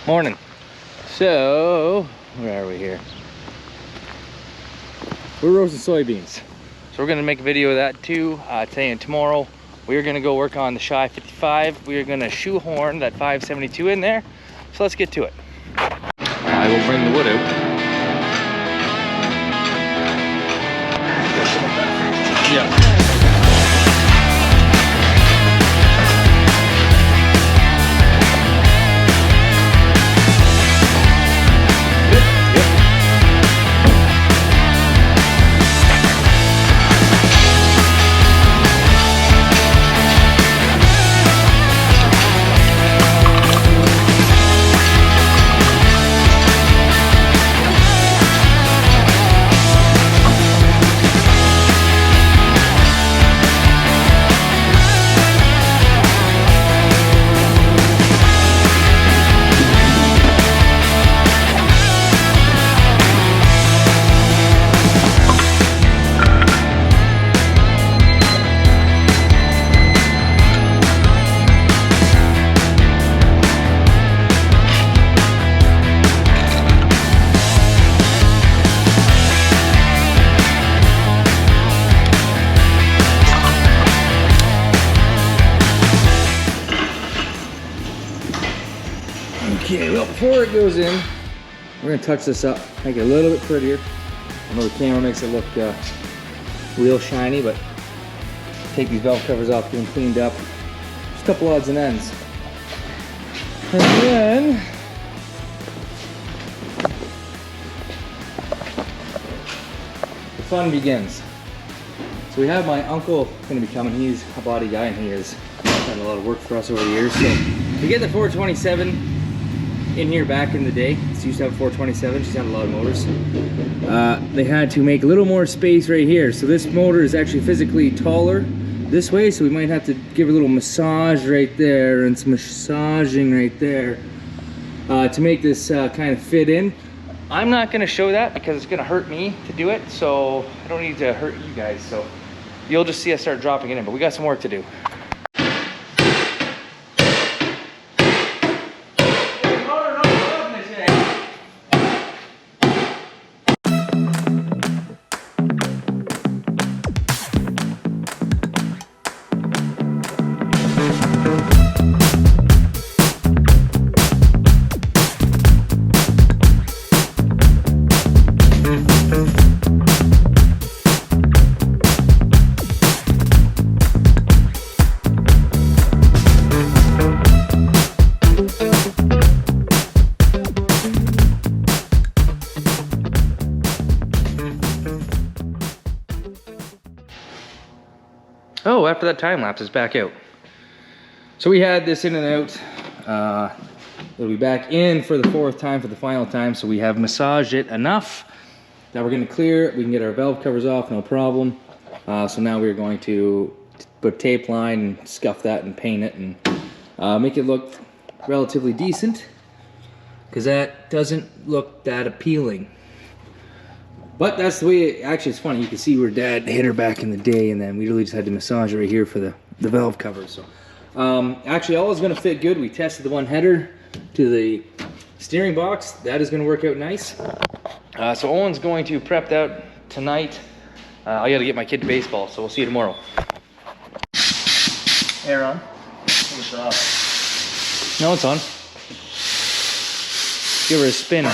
Morning. So, where are we here? We're roasting soybeans. So we're gonna make a video of that too, today and tomorrow. We're gonna go work on the Shy 55. We are gonna shoehorn that 572 in there. So let's get to it. I will bring the wood out. Yeah. Okay, well, before it goes in, we're gonna touch this up, make it a little bit prettier. I know the camera makes it look real shiny, but take these valve covers off, get them cleaned up. Just a couple odds and ends. And then, the fun begins. So we have my uncle gonna be coming. He's a body guy and he has done a lot of work for us over the years. So we get the 427 in here back in the day. It's used to have 427, she's had a lot of motors. They had to make a little more space right here. So this motor is actually physically taller this way, so we might have to give a little massage right there and some massaging right there to make this kind of fit in. I'm not gonna show that because it's gonna hurt me to do it, so I don't need to hurt you guys. So you'll just see us start dropping it in, but we got some work to do. Oh, after that time lapse, it's back out. So we had this in and out. It'll be back in for the fourth time, for the final time. So we have massaged it enough that we're gonna clear it. We can get our valve covers off, no problem. So now we're going to put tape line and scuff that and paint it and make it look relatively decent, because that doesn't look that appealing. But that's the way, actually it's funny, you can see where Dad hit her back in the day, and then we really just had to massage right here for the valve cover. So actually all is going to fit good. We tested the one header to the steering box. That is going to work out nice. So Owen's going to prep that tonight. I got to get my kid to baseball, so we'll see you tomorrow. Air on. It's off. No, it's on. Give her a spin.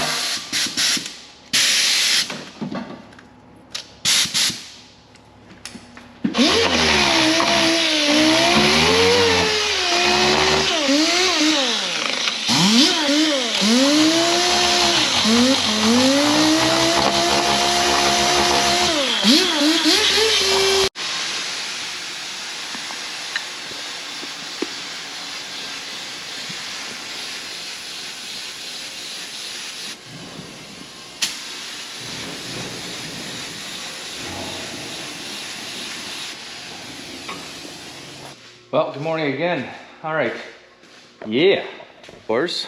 Well, good morning again. All right. Yeah, of course.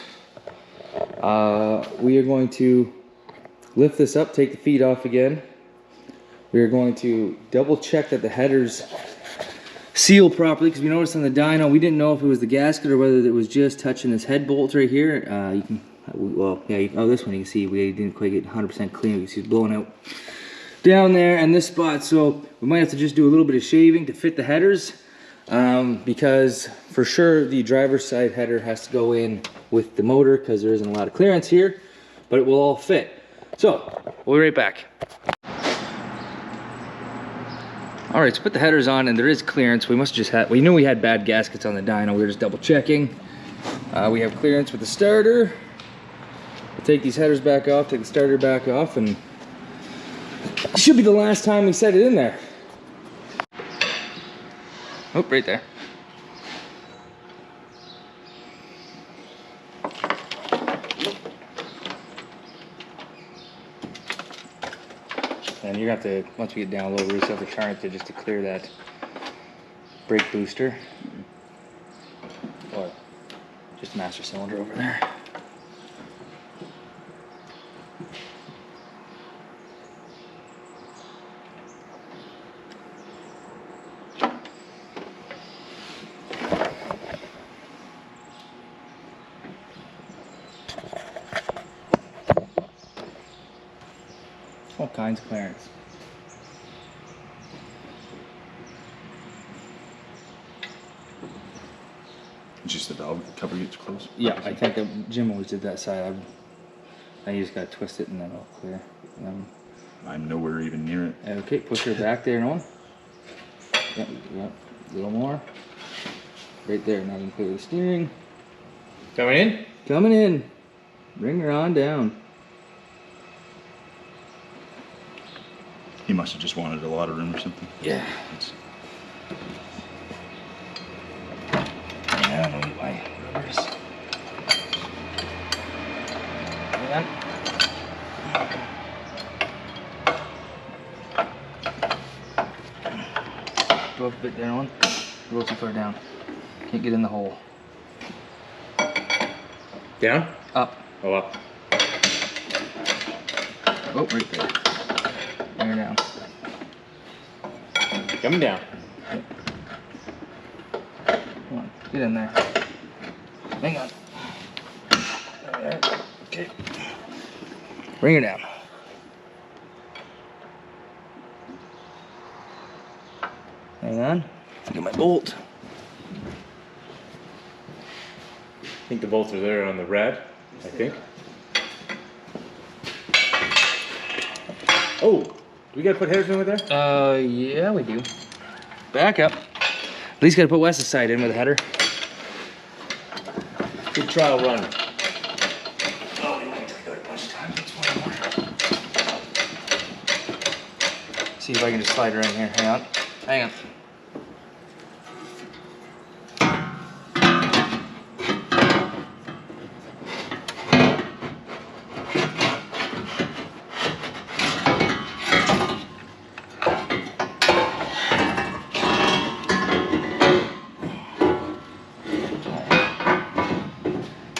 We are going to lift this up, take the feet off again. We are going to double check that the headers seal properly, because we noticed on the dyno, we didn't know if it was the gasket or whether it was just touching this head bolt right here. You can Well, yeah, oh, this one you can see we didn't quite get 100% clean. You can see it's blowing out down there and this spot. So we might have to just do a little bit of shaving to fit the headers, because for sure the driver's side header has to go in with the motor because there isn't a lot of clearance here, but it will all fit. So we'll be right back. All right, so put the headers on and there is clearance. We must just have, we knew we had bad gaskets on the dyno. We were just double checking. We have clearance with the starter. We'll take these headers back off, take the starter back off, and it should be the last time we set it in there. Oh, right there. And you're gonna have to, once we get down a little, we just have to turn it just to clear that brake booster. Or just master cylinder over there. All kinds of clearance. Just the valve cover gets close? Yeah, I think that Jim always did that side. I just gotta twist it and then it'll clear. I'm nowhere even near it. Okay, push her back there, Nolan. Yep, yep, a little more. Right there, now you can clear the steering. Coming in? Coming in. Bring her on down. He must have just wanted a lot of room or something. Yeah. I don't need my rubbers. Go up a bit there, one. A little too far down. Can't get in the hole. Down? Up. Oh, up. Oh, right there. Bring her down. Coming down. Come on, get in there. Hang on. There. Okay. Bring her down. Hang on. Get my bolt. I think the bolts are there on the red, I think. Oh, do we gotta put headers in with there? Yeah, we do. Back up. At least gotta put Wes's side in with a header. Good trial run. Oh, we won't take out a bunch of time. That's one more. See if I can just slide her in here. Hang on. Hang on.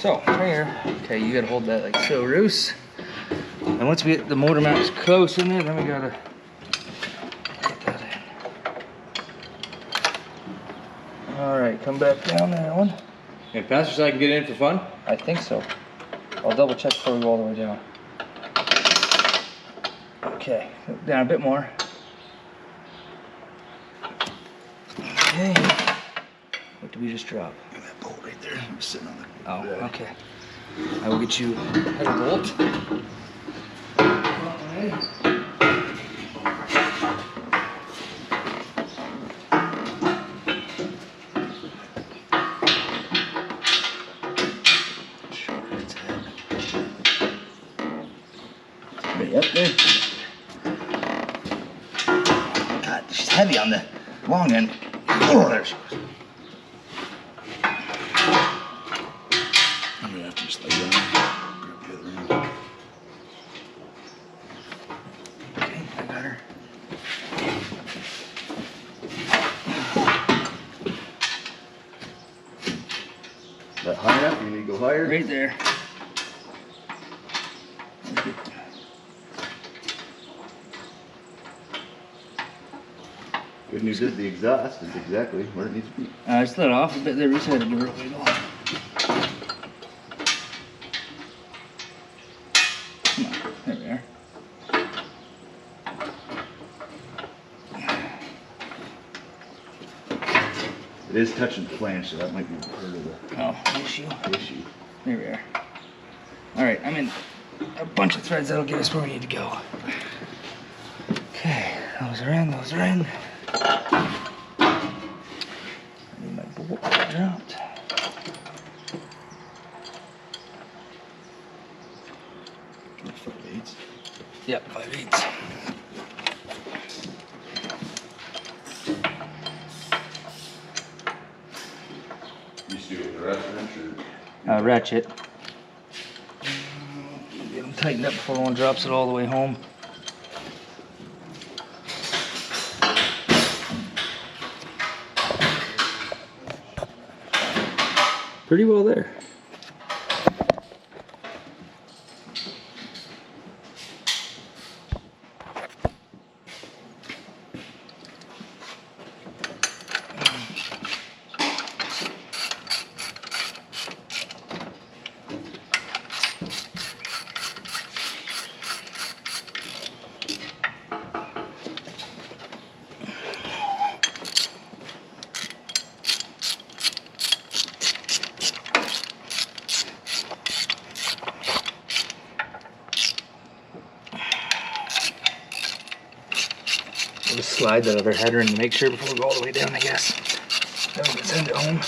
So, right here, okay, you gotta hold that like so, Roos. And once we get the motor mounts close in there, then we gotta get that in. Alright, come back down there, one. And passenger side can get in for fun? I think so. I'll double check before we go all the way down. Okay, down a bit more. Okay. What did we just drop? That bolt right there. I'm sitting on the. Oh, okay. I will get you a header bolt. Right up there. God, she's heavy on the long end. Oh, there she goes. I'm gonna have to just lay down. Grab the other end. Okay, I got her. That high enough? You need to go higher? Right there. Good news is the exhaust is exactly where it needs to be. I just let off a bit there. We just had to give her a wiggle. It is touching the flange, so that might be part of the issue. issue. There we are. All right, I'm in a bunch of threads that'll get us where we need to go. Okay, those are in, those are in. I need my bolt dropped. Yep, 5/8. You just do it with the rest wrench or? Ratchet. Get them tightened up before one drops it all the way home. Pretty well there. We'll just slide that other header in to make sure before we go all the way down, I guess. Then we can send it home.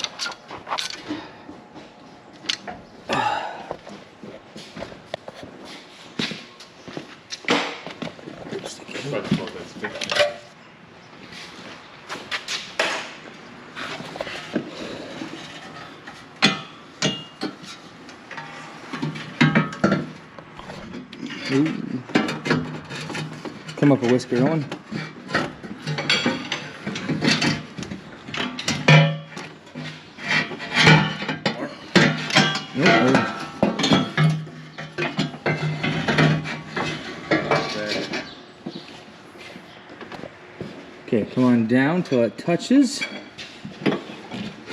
Ooh. Come up a whisker, Owen. Okay, come on down till it touches.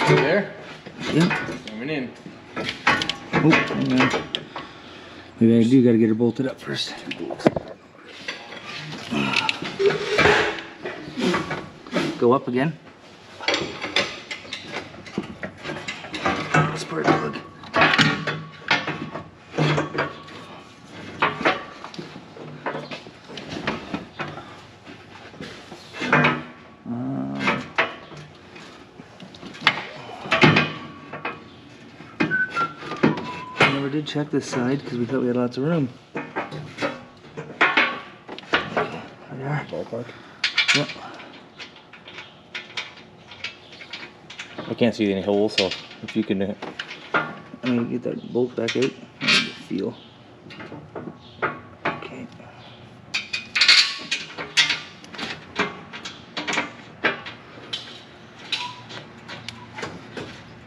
There? Yeah. Coming in. Oh, hang on. Maybe I do gotta get her bolted up first. Go up again. Spark plug. Never did check this side because we thought we had lots of room. There we are. Ballpark. Yep. I can't see any holes, so if you can. I'm gonna get that bolt back out. I need to feel. Okay.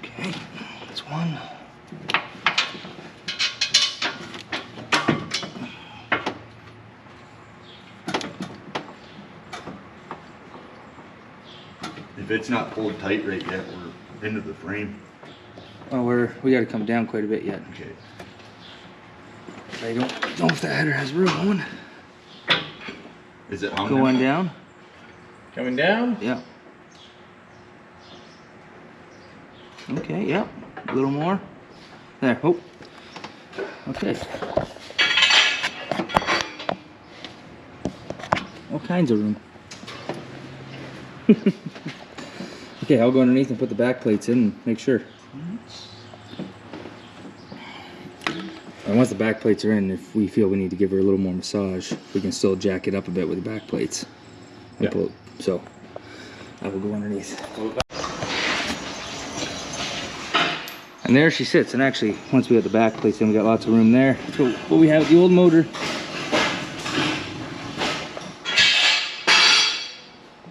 Okay, that's one. If it's not pulled tight right yet, we're into the frame. Oh, we got to come down quite a bit yet. Okay. I don't know if that header has room. Is it Go on down. Coming down? Yeah. Okay, yep. A little more. There. Oh. Okay. All kinds of room. Okay, I'll go underneath and put the back plates in and make sure. And once the back plates are in, if we feel we need to give her a little more massage, we can still jack it up a bit with the back plates. And pull it. So I will go underneath. And there she sits. And actually, once we got the back plates in, we got lots of room there. So what we have with the old motor.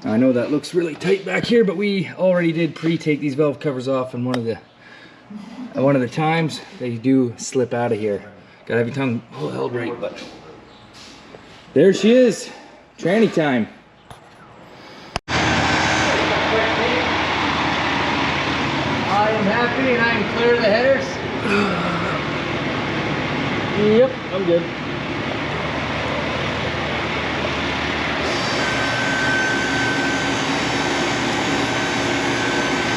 I know that looks really tight back here, but we already did pre-take these valve covers off, and one of the times they do slip out of here. Gotta have your tongue held right, but there she is. Tranny time. I am happy and I am clear of the headers. Yep, I'm good.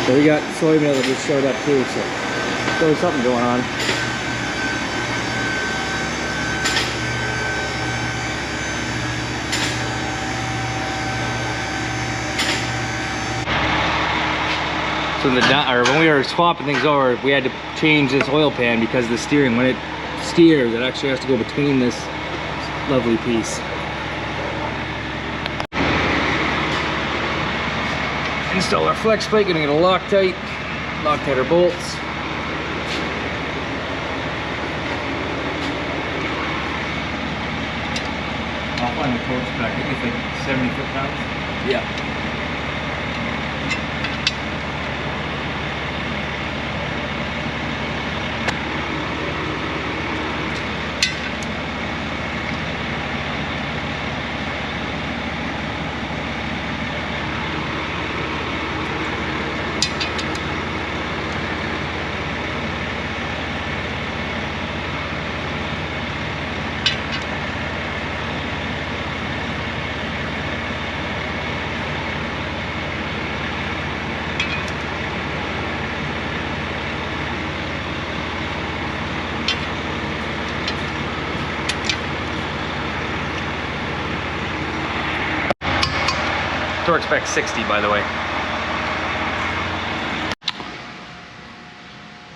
So we got soy meal that just showed up too, so there's something going on. So when we were swapping things over, we had to change this oil pan because the steering, when it steers, it actually has to go between this lovely piece. Install our flex plate, gonna get a Loctite our bolts. I'll find the torque spec. I think it's like 70 foot-pounds. Yeah. Torque spec 60, by the way.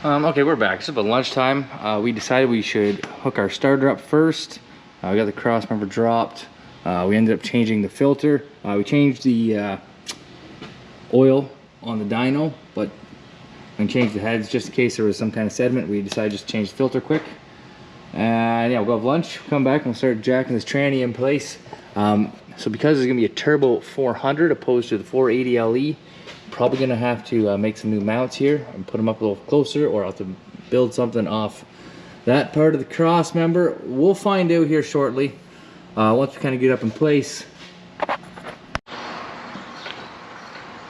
Okay, we're back. It's about lunchtime. We decided we should hook our starter up first. We got the cross member dropped. We ended up changing the filter. We changed the oil on the dyno, but when we changed the heads, just in case there was some kind of sediment, we decided just to change the filter quick. And yeah, we'll go have lunch, come back, and we'll start jacking this tranny in place. So because it's gonna be a turbo 400 opposed to the 480 LE, probably gonna have to make some new mounts here and put them up a little closer, or I'll have to build something off that part of the cross member. We'll find out here shortly once we kind of get up in place.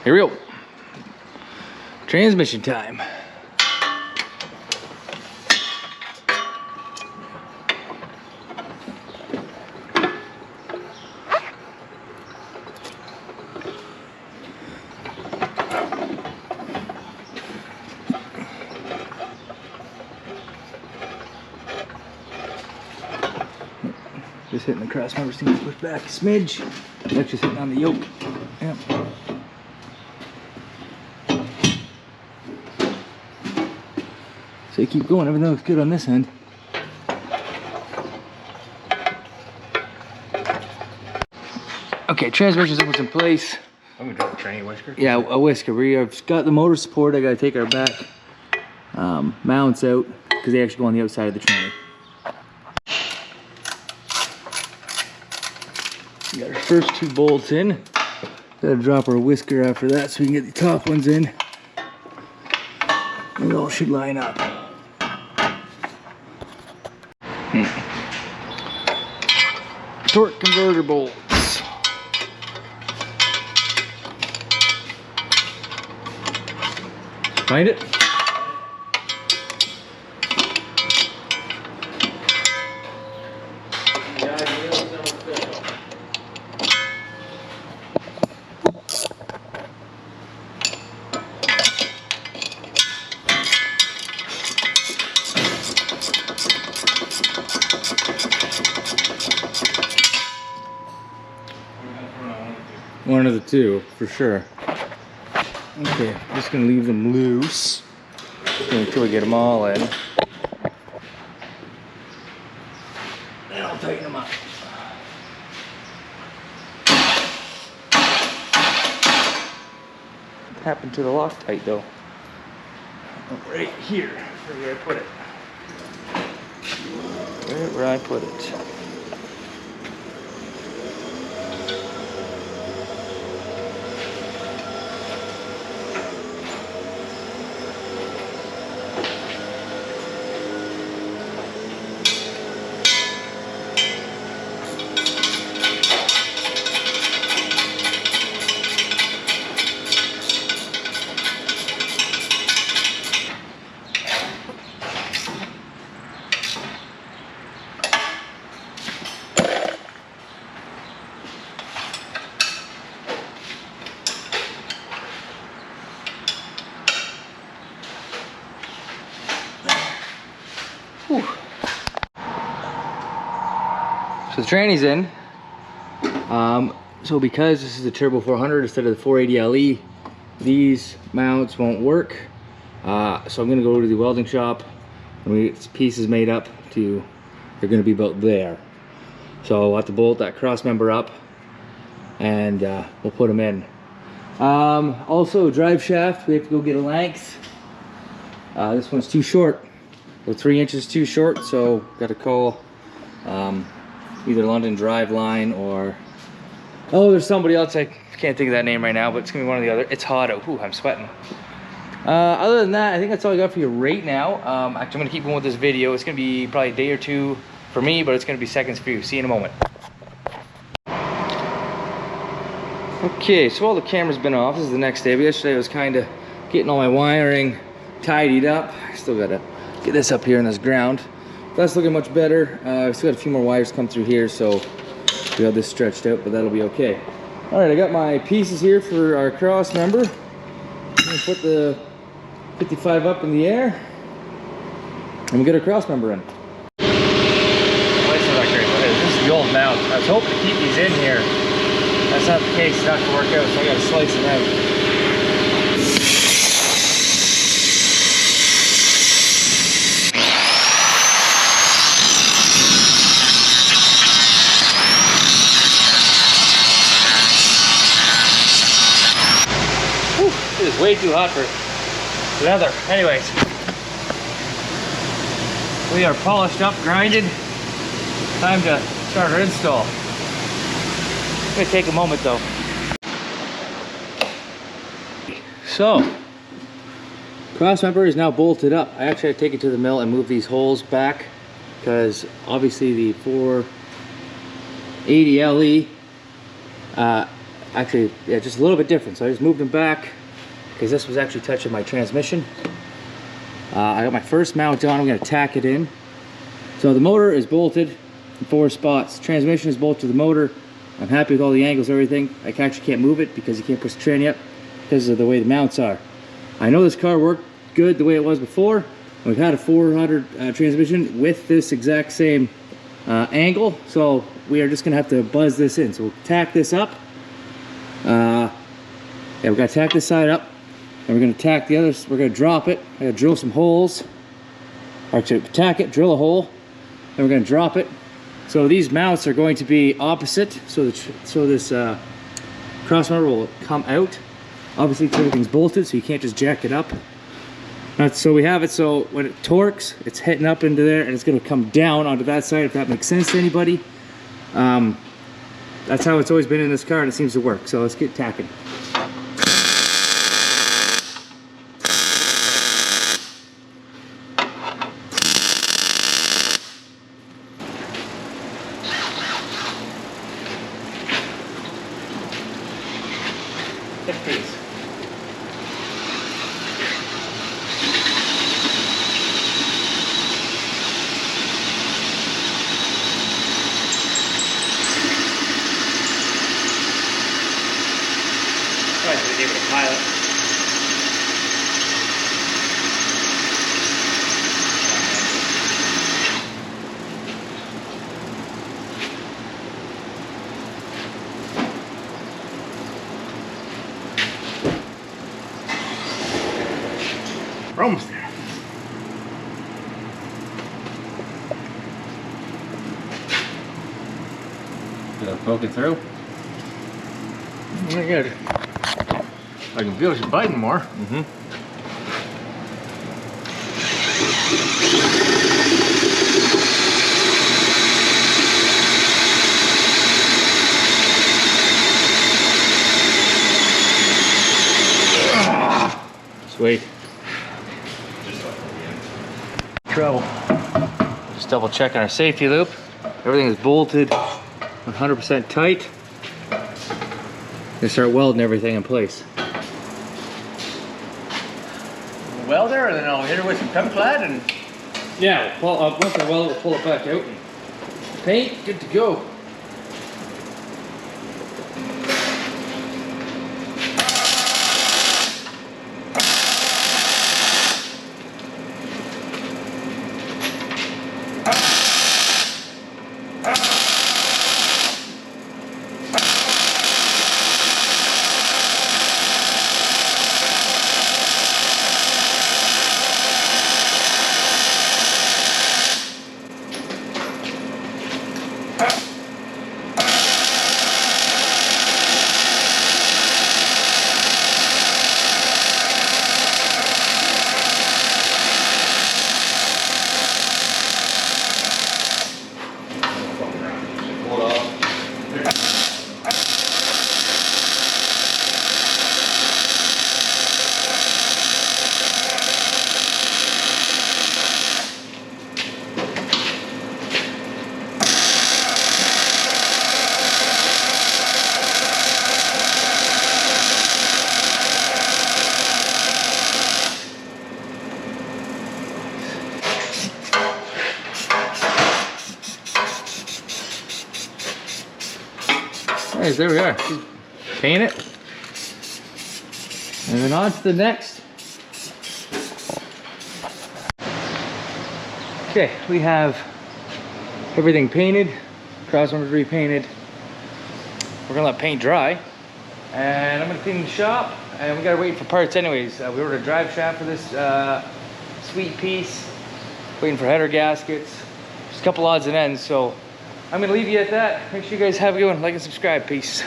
Here we go. Transmission time. Just hitting the cross member, seems to push back a smidge. That's just hitting on the yoke. Yep. So you keep going, everything looks good on this end. Okay, transmission's almost in place. I'm gonna drop a tranny whisker. Yeah, a whisker. We've got the motor support. I gotta take our back mounts out because they actually go on the outside of the tranny. We got our first two bolts in. Gotta drop our whisker after that so we can get the top ones in. And it all should line up. Torque converter bolts. Find it? One of the two, for sure. Okay, I'm just gonna leave them loose until we get them all in. Then I'll tighten them up. What happened to the Loctite though? Right here, where I put it. Where I put it. Whew. So the tranny's in. So because this is a Turbo 400 instead of the 480 LE, these mounts won't work. So I'm gonna go to the welding shop and we get pieces made up to, they're gonna be about there. So I'll have to bolt that cross member up and we'll put them in. Also drive shaft, we have to go get a length. This one's too short. We're 3 inches too short, so got to call either London Drive Line or, oh, there's somebody else, I can't think of that name right now, but it's gonna be one of the other. It's hot out. Ooh, I'm sweating. Other than that, I think that's all I got for you right now. Actually, I'm gonna keep going with this video. It's gonna be probably a day or two for me, but it's gonna be seconds for you. See you in a moment. Okay, so all the camera's been off. This is the next day, but yesterday I was kind of getting all my wiring tidied up. I still gotta get this up here in this ground. That's looking much better. I've still got a few more wires come through here, so we have this stretched out, but that'll be okay. All right, I got my pieces here for our cross member. I'm gonna put the 55 up in the air, and we'll get our cross member in. This is the old mount. I was hoping to keep these in here. That's not the case, it's not gonna work out, so I gotta slice them out. It is way too hot for leather. Anyways, we are polished up, grinded. Time to start our install. It's gonna take a moment though. So, cross member is now bolted up. I actually had to take it to the mill and move these holes back because obviously the 480 LE, actually, yeah, just a little bit different. So I just moved them back because this was actually touching my transmission. I got my first mount on. I'm going to tack it in. So the motor is bolted in 4 spots. Transmission is bolted to the motor. I'm happy with all the angles and everything. I actually can't move it because you can't push the tranny up because of the way the mounts are. I know this car worked good the way it was before. We've had a 400 transmission with this exact same angle, so we are just going to have to buzz this in. So we'll tack this up. Yeah, we've got to tack this side up. And we're going to tack the others, we're going to drop it. I got to drill some holes. Actually, tack it, drill a hole, and we're going to drop it. So these mounts are going to be opposite. So this cross member will come out. Obviously, everything's bolted, so you can't just jack it up. So we have it so when it torques, it's hitting up into there, and it's going to come down onto that side, if that makes sense to anybody. That's how it's always been in this car, and it seems to work. So let's get tacking. Piece. Probably be able to pilot. We're almost there. Poke it through. Very good. I can feel she's biting more. Mm-hmm. Sweet. Trouble. Just double checking our safety loop. Everything is bolted 100% tight. Gonna start welding everything in place. Welder, and then I'll hit her with some Cumclad and yeah, once I weld it, we'll pull it back out and paint. Good to go. anyways, there we are. Paint it. And then on to the next. Okay, we have everything painted, cross members repainted. We're gonna let paint dry. And I'm gonna clean the shop, and we gotta wait for parts anyways. We ordered a drive shaft for this sweet piece. Waiting for header gaskets. Just a couple odds and ends, so I'm gonna leave you at that. Make sure you guys have a good one. Like and subscribe. Peace.